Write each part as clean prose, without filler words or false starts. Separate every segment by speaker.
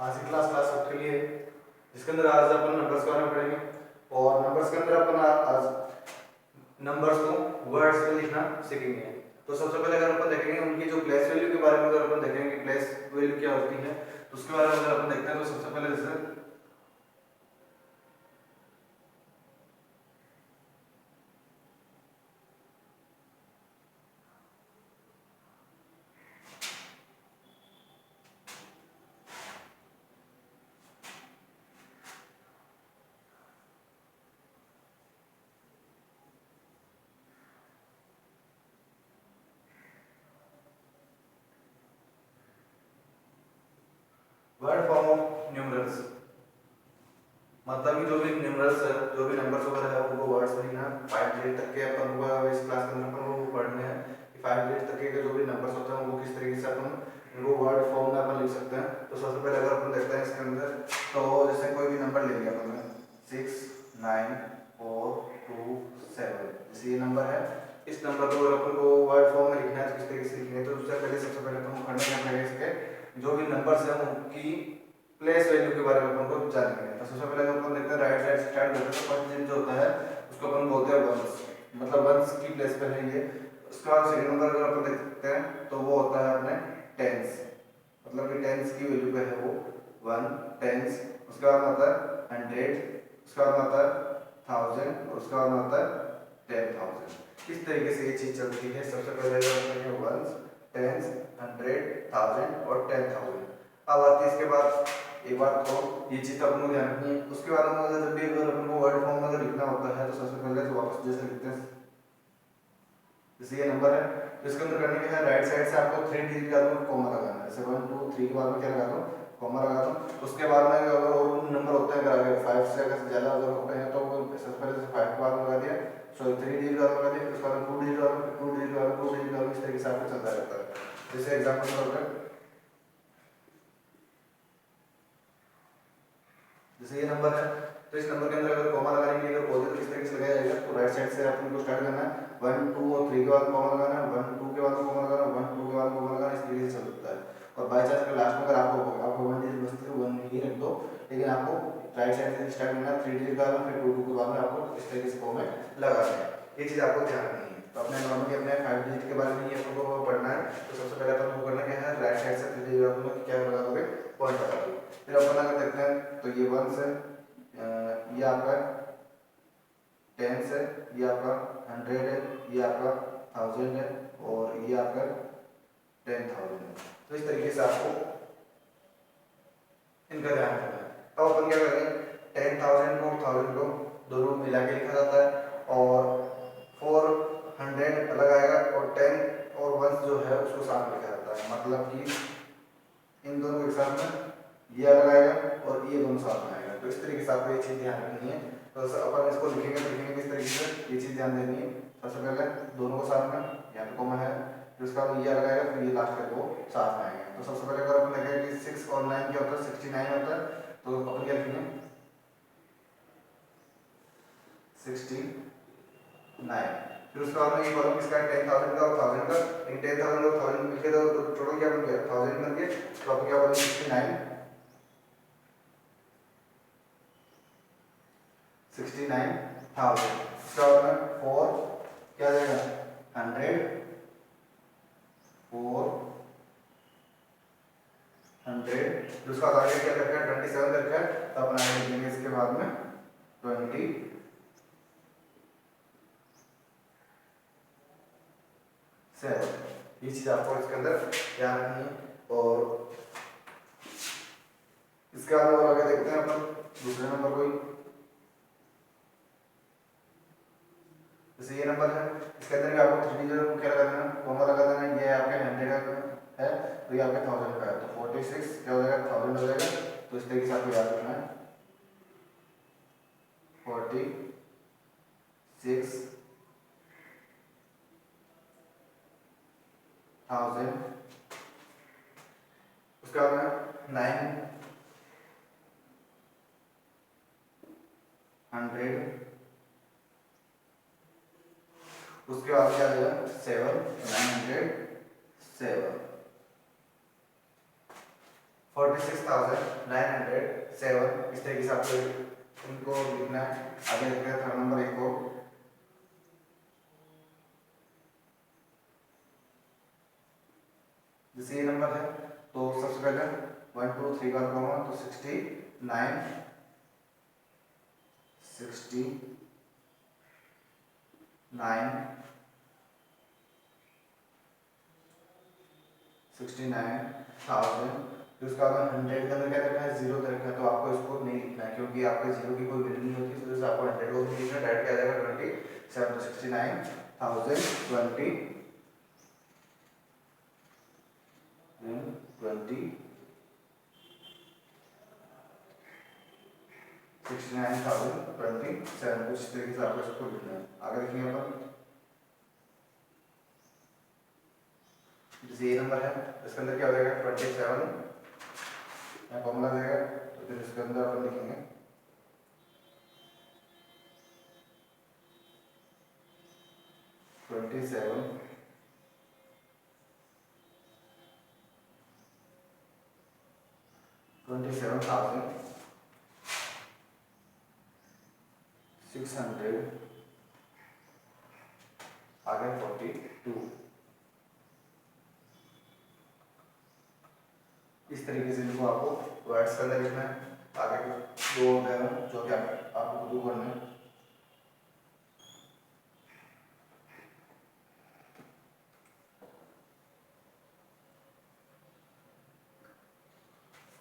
Speaker 1: आज की क्लास के लिए जिसके अंदर आज अपन नंबर्स के बारे में पढ़ेंगे और नंबर्स के अंदर अपन आज नंबर्स को वर्ड्स में लिखना सीखेंगे। तो सबसे पहले अगर अपन देखेंगे उनकी जो प्लेस वैल्यू के बारे में अगर अपन देखेंगे कि प्लेस वैल्यू क्या होती है तो उसके बारे में अगर अपन देखते हैं तो सबसे पहले जैसे वर्ड फॉर्म ऑफ न्यूमरल्स, मतलब कि जो भी न्यूमरल्स है, जो भी नंबर्स वगैरह है उनको वर्ड्स में लिखना। 5 डिजिट तक के अपन को इस क्लास के अंदर अपन को पढ़ने हैं कि 5 डिजिट तक के जो भी नंबर्स होते हैं वो किस तरीके से अपन इनको वर्ड फॉर्म में अपन लिख सकते हैं। तो सबसे पहले अगर अपन देखते हैं इसके अंदर तो जैसे कोई भी नंबर ले लिया अपन 6 9 4 2 7, जैसे ये नंबर है, इस नंबर को अगर अपन को वर्ड फॉर्म में लिखना है तो किस तरीके से लिखना है तो उससे पहले सबसे पहले अपन को करना है इसके जो भी नंबर्स हैं उनकी प्लेस वैल्यू के बारे में अपन को जानना है। तो सबसे पहले अपन देखते हैं राइट साइड स्टार्ट करते हैं तो फर्स्ट डिजिट जो होता है उसको अपन बोलते हैं वंस, मतलब वंस की प्लेस पे है ये। उसके बाद सेकंड नंबर अगर अपन देखते हैं तो वो होता है अपने टेंस, मतलब कि टेंस की वैल्यू पे है वो 1 टेंस। उसके बाद आता है 100, उसके बाद आता है 1000 और उसके बाद आता है 10,000। किस तरीके से ये चीज चलती है, सबसे पहले अगर वंस टेंस 100 1000 और 10,000। अब आती है इसके बाद एक बात तो ये चीज तो अपन को ध्यान रखनी है। उसके बाद हम अगर जब भी अगर अपन को वर्ड फॉर्म में अगर लिखना होता है तो सबसे पहले तो वापस जैसे लिखते हैं, जैसे ये नंबर है तो इसके अंदर करने के है राइट साइड से आपको 3 डिजिट का कॉमा लगाना है। जैसे 1 2 3 के बाद में क्या लगा दो, कॉमा लगा दो। उसके बाद में अगर और नंबर होते हैं अगर 5 से अगर ज्यादा अगर होते हैं तो सबसे पहले से 5 के बाद में लगा दिया, सॉरी 3 डिजिट का लगा दिया, उसके बाद 2 डिजिट का 2 डिजिट का 2 डिजिट का, इस तरीके से आपको चलता रहता है। जैसे एग्जांपल के तौर पे जैसे ये नंबर है तो इस नंबर के अंदर अगर कॉमा लगाने के लिए अगर बोले तो किस तरीके से लगाया जाएगा, तो राइट साइड से अपन को स्टार्ट करना है 1 2 और 3 के बाद कॉमा लगाना है, 1 2 के बाद कॉमा लगाना है, 1 2 के बाद कॉमा लगाना है, इस तरीके से चल सकता है। और बाय चांस अगर लास्ट में अगर आपको 1 डिजिट बचती है 1 ही रख दो, लेकिन आपको राइट साइड से स्टार्ट करना है 3 डिजिट का, फिर 2 2 के बाद में आपको इस तरीके से कॉमा लगाना है। ये चीज आपको ध्यान रखनी है। तो अपने नॉर्मली अपने 5 डिजिट के बारे में ही आपको पढ़ना है। तो सबसे पहले अपन को करना क्या है, राइट साइड से 3 डिजिट में क्या लगा दोगे, पॉइंट लगा दोगे। फिर अपन अगर देखते हैं तो ये 1 से ये आपका 10 है, ये आपका 100 है, ये आपका 1000 है और ये आपका 10,000 है। तो इस तरीके से आपको इनका ध्यान रखना है। अब अपन क्या करेंगे, 10,000 को 1000 को दोनों मिला के लिखा जाता है और 400 अलग आएगा और 10 और 1 जो है उसको साथ में लिखा जाता है, मतलब कि इन दोनों के साथ में ये अलग आएगा और ये दोनों साथ में आएगा। तो इस तरीके से आपको ये चीज ध्यान रखनी है। तो अपन इसको लिखेंगे किस तरीके से, ये चीज ध्यान देनी है। सबसे पहले दोनों को साथ में यहाँ पे कॉमा है, फिर उसका ये अलग आएगा, फिर ये लास्ट करके वो साथ में आएंगे। तो सबसे पहले अगर अपन देखें कि 6 और 9 क्या होता है, 69 होता है, तो अपन क्या लिखेंगे 69। फिर उसके बाद में ये कॉलम किसका है, 10,000 का और 1000 का। इन 10,000 और 1000 मिलके तो टोटल क्या बन गया 1000 बन गया। तो अपन क्या बोलेंगे 69,000। उसके बाद में 4 क्या आ जाएगा 100, 4 100। फिर उसका आगे क्या रखा है 27 रखा है, तो अपन आगे लिखेंगे इसके बाद में 27। ये चीज आपको इसके अंदर ध्यान रखनी है। और इसके बाद और आगे देखते हैं अपन दूसरे नंबर को। जैसे ये नंबर है, इसके अंदर भी आपको 3 डिजिट को क्या लगा देना, कॉमा लगा देना। ये आपके 100 का है तो ये आपके 1000 का है, तो 46 क्या हो जाएगा 1000 हो जाएगा। तो इस तरीके से आपको याद रखना है 46,000। उसका बाद 900, उसके बाद क्या आ जाएगा 7 907। 46,907 इस तरीके से आपको इनको लिखना है। आगे देखते हैं थर्ड नंबर एक को, जैसे ये नंबर है तो सबसे पहले 1 2 3 का कॉमा तो 69 69,000। फिर उसके बाद 100 के अंदर क्या रखा है, जीरो रखा है, तो आपको इसको नहीं लिखना है क्योंकि आपके जीरो की कोई वैल्यू नहीं होती, तो जैसे आपको 100 को नहीं लिखना, डायरेक्ट क्या आ जाएगा 27 तो 69,020 69,027 कुछ इस तरीके से आपको इसको लिखना है। आगे देखेंगे अपन, जैसे ये नंबर है इसके अंदर क्या हो जाएगा 27 यहाँ कॉमन लग जाएगा, तो फिर इसके अंदर अपन लिखेंगे 27,600 आगे 42 इस तरीके से इनको आपको वर्ड्स के अंदर लिखना है। आगे दो है जो कि आपको खुद करना है।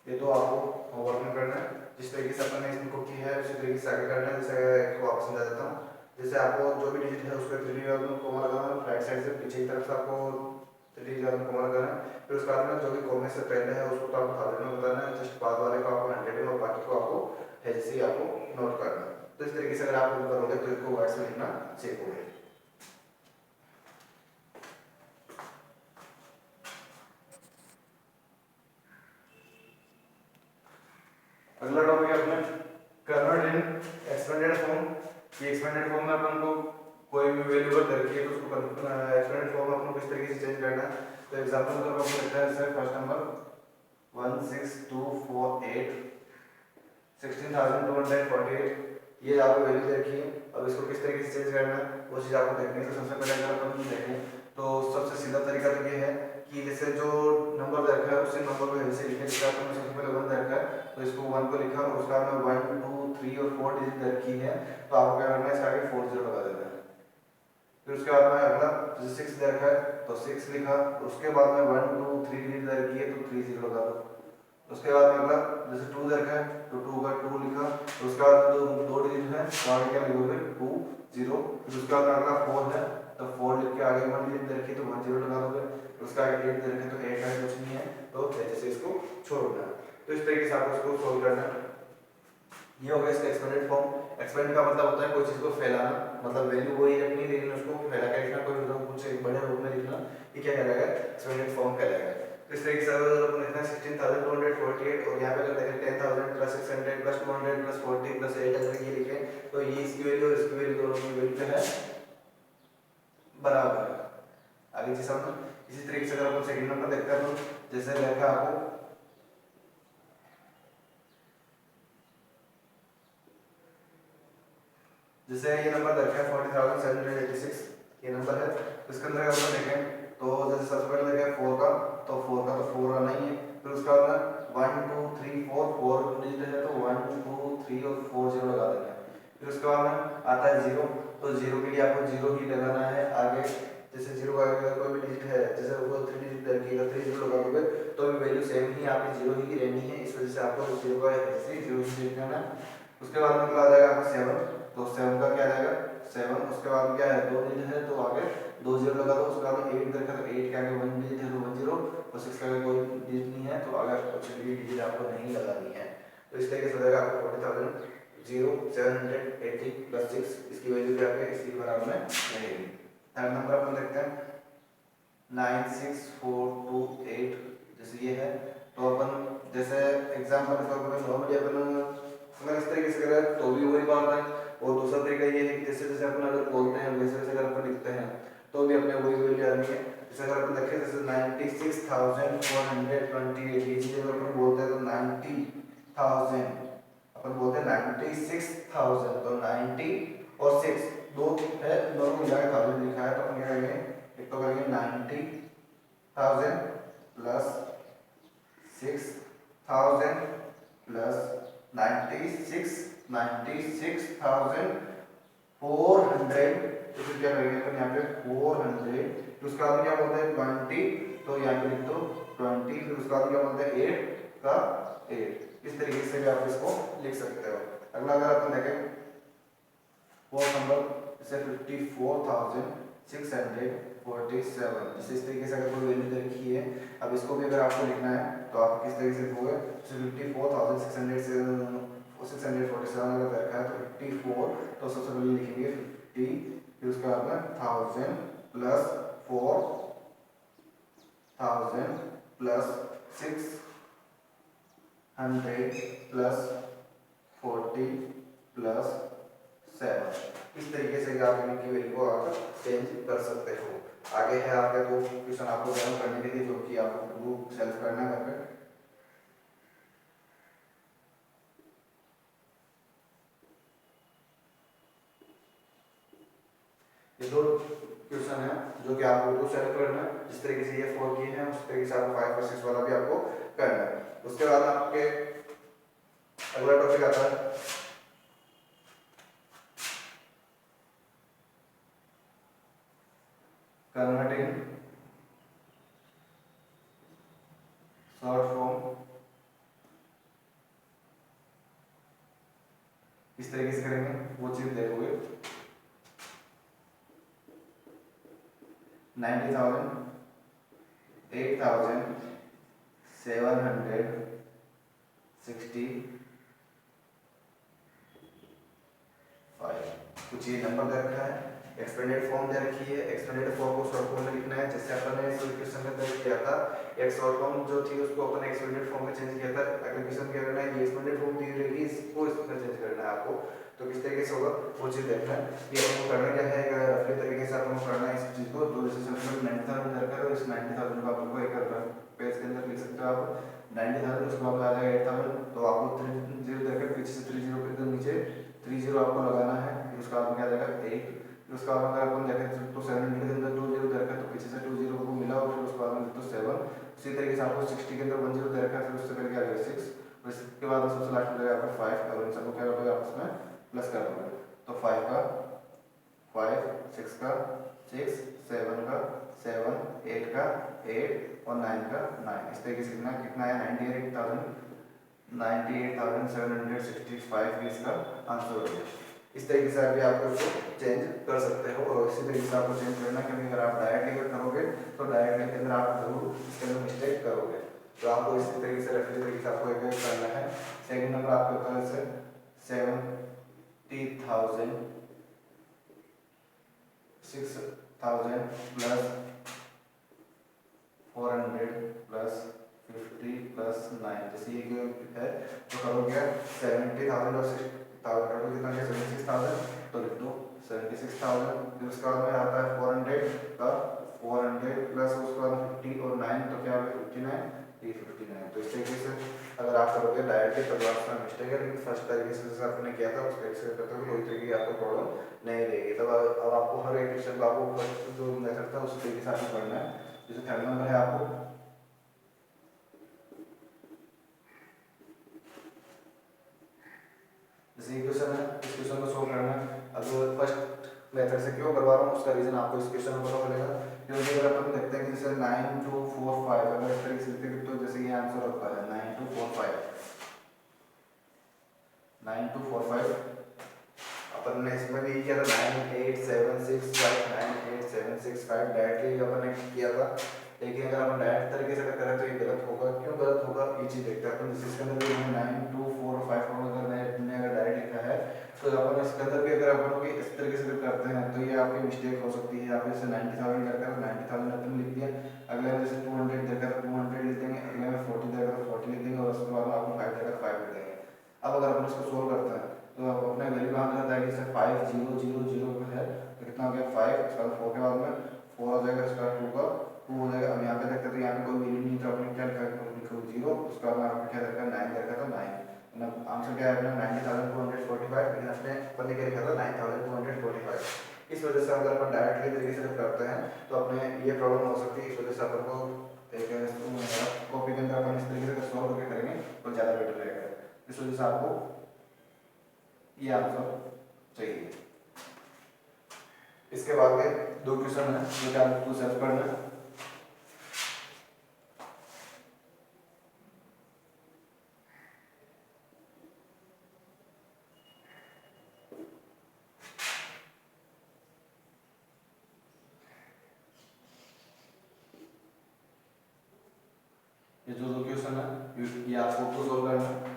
Speaker 1: ये तो आपको होमवर्क में करना है, जिस तरीके से अपन ने इनको की है उसी तरीके से आगे करना है। जैसे एक वापस समझा देता हूँ, जैसे आपको जो भी डिजिट है उसको 3 कोमा लगाना है, राइट साइड से पीछे की तरफ से आपको 3 कोमा लगाना है। फिर उसके बाद में जो भी कोमे से पहले है उसको तो आपको 1000 में बताना है, जस्ट बाद वाले को आपको 100 में और बाकी को आपको ऐसे ही आपको नोट करना है। तो इस तरीके से अगर आप करोगे तो इसको वर्ड्स में लिखना सीखोगे। अगला टॉपिक है अपने कन्वर्ट इन एक्सपेंडेड फॉर्म। ये एक्सपेंडेड फॉर्म में अपन को कोई भी वेरिएबल रखी है तो उसको एक्सपेंडेड फॉर्म में अपन को किस तरीके से चेंज करना है। तो एग्जांपल के तौर पर अपन लिखते हैं जैसे फर्स्ट नंबर 16248 16,248 ये आपको वैल्यू रखी है। अब इसको किस तरीके से चेंज करना है वो चीज़ आपको देखनी है। तो सबसे पहले अगर अपन देखें तो सबसे सीधा तरीका तो ये है कि जैसे जो नंबर रखा है उसी नंबर को ऐसे लिखें। जैसे आपने सबसे पहले 1 रखा है तो इसको 1 को लिखा और उसका में 1 2 3 और 4 डिजिट रखी है, तो आपको क्या करना है इसके आगे 4 0 लगा देना है। फिर उसके बाद में अगला जैसे 6 रखा है तो 6 लिखा, उसके बाद में 1 2 3 डिजिट रखी है तो 3 0 लगा दो। उसके बाद में अगला जैसे 2 रखा है तो 2 का 2 लिखा, उसके बाद दो डिजिट है तो आगे क्या लिखोगे 2 0। फिर उसके बाद अगला 4 है तो 4 लिख के आगे 1 डिजिट रखी तो 1 0 लगा दोगे। उसका आगे 8 रखे तो 8 है कुछ नहीं है तो जैसे इसको छोड़ना है। तो इस तरीके से आपको इसको सॉल्व करना है। ये हो गया इसका एक्सपेंडेड फॉर्म। एक्सपेंड का मतलब होता है कोई चीज को फैलाना, मतलब वैल्यू वही रखनी लेकिन उसको फैला के लिखना, कोई मतलब कुछ एक बड़े रूप में लिखना, ये क्या कहलाएगा एक्सपेंडेड फॉर्म कहलाएगा। तो इस तरीके से अगर अपन लिखना है 16,248 और यहाँ पे अगर देखें 10,000 प्लस 600 प्लस 200 प्लस 40 प्लस 8 अगर ये लिखे तो ये इसकी वैल्यू और इसकी वैल्यू दोनों की वैल्यू क्या है बराबर है। आगे चीज समझो। इसी तरीके से अगर अपन सेकंड नंबर देखते हैं तो जैसे लिखा आपको जैसे ये नंबर रखा है 40,786 ये नंबर है। इसके अंदर अगर अपन देखें तो जैसे सबसे पहले देखा है 4 का तो 4 आना ही है। फिर उसका बाद 1 2 3 4 डिजिट है तो 1 2 3 और 4 0 लगा देना है। फिर उसके बाद में आता है 0 तो 0 के लिए आपको 0 ही लगाना है। आगे जैसे 0 का कोई भी डिजिट है जैसे वो 3 डिजिट रखिएगा 3 0 लगा दोगे तो भी वैल्यू सेम ही आपकी 0 ही रहनी है, इस वजह से आपको 0 का ऐसे 0 ही लिखना है। उसके बाद में आ जाएगा आपका 7 तो 7 का क्या आ जाएगा 7। उसके बाद क्या है 2 डिजिट है तो आगे 2 0 लगा दो। उसके बाद 8 रखा तो 8 के आगे 1 डिजिट है तो 1 0 और 6 के आगे कोई डिजिट नहीं है तो आगे कुछ भी डिजिट आपको नहीं लगानी है। तो इस तरीके से हो जाएगा आपको 40,780 प्लस 6 इसकी वैल्यू क्या है इसी बराबर में रहेगी। थर्ड नंबर अपन देखते हैं 96428 जैसे ये है तो अपन जैसे एग्जांपल के तौर पर नॉर्मली अपन अगर इस तरीके से करें तो भी वही बात है। और दूसरा तरीका ये है कि जैसे जैसे अपन अगर बोलते हैं वैसे वैसे अगर अपन लिखते हैं तो भी अपने वही वैल्यू आनी है। जैसे अगर अपन देखें जैसे 96,428 ये चीज़ अगर अपन बोलते हैं तो 90,000 अपन बोलते हैं 96,000 तो 90 और 6 दो है, दोनों को मिला के 1000 लिखा है तो अपन क्या करेंगे, एक तो करेंगे 90,000 प्लस 6,000 प्लस 96,400 तो फिर क्या करेंगे अपन यहाँ पे 400 तो उसका बाद क्या बोलते हैं 20 तो यहाँ पे लिख दो 20 फिर उसका बाद क्या बोलते हैं 8 का 8 इस तरीके से भी आप इसको लिख सकते हो। अगला अगर अपन देखें फोर्थ नंबर जैसे 54,647 जैसे इस तरीके से अगर कोई वैल्यू दे रखी है, अब इसको भी अगर आपको लिखना है तो आप किस तरीके से लिखोगे, 54,647 अगर रखा है तो 54 तो सबसे पहले लिखेंगे 50 फिर उसके बाद में 1000 प्लस 4,000 प्लस 600 प्लस 40 प्लस 7 इस तरीके से आप इनकी वैल्यू को आप चेंज कर सकते हो। आगे है आपका दो क्वेश्चन आपको सॉल्व करने के लिए जो कि आपको सेल्फ करना है करके। ये दो क्वेश्चन है जो कि आपको दो सेल्फ करना है, जिस तरीके से ये 4 किए हैं उस तरीके से आपको 5 और 6 वाला भी आपको करना है। उसके बाद आपके अगला टॉपिक आता है कन्वर्टिंग शॉर्ट फॉर्म। इस तरीके से करेंगे वो चीज देखोगे 90,000 8,765 कुछ ये नंबर दे रखा है, एक्सपेंडेड फॉर्म दे रखी है, एक्सपेंडेड फॉर्म को शॉर्ट फॉर्म में लिखना है। जैसे अपन ने इस क्वेश्चन में दर्ज किया था एक शॉर्ट फॉर्म जो थी उसको अपन एक्सपेंडेड फॉर्म में चेंज किया था। अगले क्वेश्चन क्या करना है, ये एक्सपेंडेड फॉर्म दी रहेगी इसको इसमें चेंज करना है आपको, तो किस तरीके से होगा वो चीज देखना है। ये आपको करना क्या है, रफली तरीके से आपको करना है इस चीज को। तो जैसे 90,000 दरकार है, इस 90,000 को आपको एक पेज के अंदर लिख सकते हो आप 90,000 उसके बाद आ जाएगा 8,000 तो आपको 30 दरकार पीछे से 30 के नीचे 30 आपको लगाना है, फिर उसका बाद क्या आ जाएगा 8 फिर उसका बाद अगर अपन देखें तो 700 के अंदर 20 दरकार तो पीछे से 20 को मिला और फिर उसके बाद में तो 7 उसी तरीके से आपको 60 के अंदर 10 दरकार फिर उससे पहले क्या आ जाएगा 6 उसके बाद सबसे लास्ट में जाएगा आपका 5 और इन सबको क्या करोगे आपस में प्लस कर दोगे तो 5 का 5 6 का 6 7 का 7 8 का 8 और 9 का 9 इस तरीके से कितना है 98,765 इसका आंसर हो गया। इस तरीके से अभी आप इसको चेंज कर सकते हो और इसी तरीके से आपको चेंज करना, क्योंकि अगर आप डायरेक्टली अगर करोगे तो डायरेक्टली के अंदर आप जरूर इसके अंदर मिस्टेक करोगे, तो आपको इसी तरीके से रफली तरीके से आपको एक करना है। सेकंड नंबर आपके होता है 70,000 6,000 प्लस 400 प्लस 50 प्लस 9 जैसे ये है तो करोगे 70,000 और 6,000 कितना है 76,000 तो लिख दो 76,000 फिर उसके बाद में आता है 400 का 400 प्लस उसके बाद 50 और 9 तो क्या होगा 59 ये 59 तो इस तरीके से अगर आप करोगे डायरेक्टली तो आपका मिस्टेक है, लेकिन फर्स्ट तरीके से जैसे आपने किया था उस तरीके से करते हो कोई तरीके की आपको प्रॉब्लम नहीं रहेगी। तब अब आपको हर एक क्वेश्चन को आपको फर्स्ट जो मेथड था उस तरीके से आपको करना है। जैसे थर्ड नंबर है आपको जैसे ये क्वेश्चन है इस क्वेश्चन को सोल्व करना है। अब फर्स्ट मेथड से क्यों करवा रहा हूँ उसका रीजन आपको इस क्वेश्चन में पता चलेगा, क्योंकि अगर अपन देखते हैं कि जैसे 9245 अगर इस तरीके से लिखते तो जैसे ये आंसर होता है 9245 अपन ने इसमें भी किया था 9876598765 डायरेक्टली अपन ने किया था, लेकिन अगर अपन डायरेक्ट तरीके से करें तो ये गलत होगा। क्यों गलत होगा ये चीज देखते हैं अपन। जिसके अंदर भी 9245 अगर मैंने अगर डायरेक्ट लिखा है तो अपन इसके अंदर भी अगर अपन को इस तरीके से करते हैं तो ये आपकी मिस्टेक हो सकती है। आप जैसे 90,000 करकर 90,000 अपन लिख दिया, अगले में जैसे 200 देकर 200 लिख देंगे, अगले में 40 देकर 40 लिख देंगे और उसके बाद आपको 5 देकर 5 लिख देंगे। अब अगर अपन इसको सोल्व करते हैं तो आप अपने वैल्यू कहाँ रहता है कि जैसे 5000 है तो कितना हो गया 5 इसका 4 के बाद में 4 हो जाएगा इसका 2 का वो हो जाएगा। हम यहाँ पे देखते तो यहाँ पे कोई वैल्यू नहीं था, अपने क्या लिखा जीरो, उसके बाद यहाँ पे क्या रखा 9 रखा था 9, आंसर क्या है अपना 90,245, लेकिन अपने अपन ने क्या लिखा था 9,245। इस वजह से अगर अपन डायरेक्टली तरीके से करते हैं तो अपने ये प्रॉब्लम हो सकती है। इस वजह से अपन को एक कॉपी के अंदर अपन इस तरीके से सॉल्व करके करेंगे तो ज़्यादा बेटर रहेगा। इस वजह से आपको ये आंसर चाहिए। इसके बाद के दो क्वेश्चन है जो कि आपको सर्च करना है। ये जो दो क्वेश्चन है ये आपको सोल्व करना है।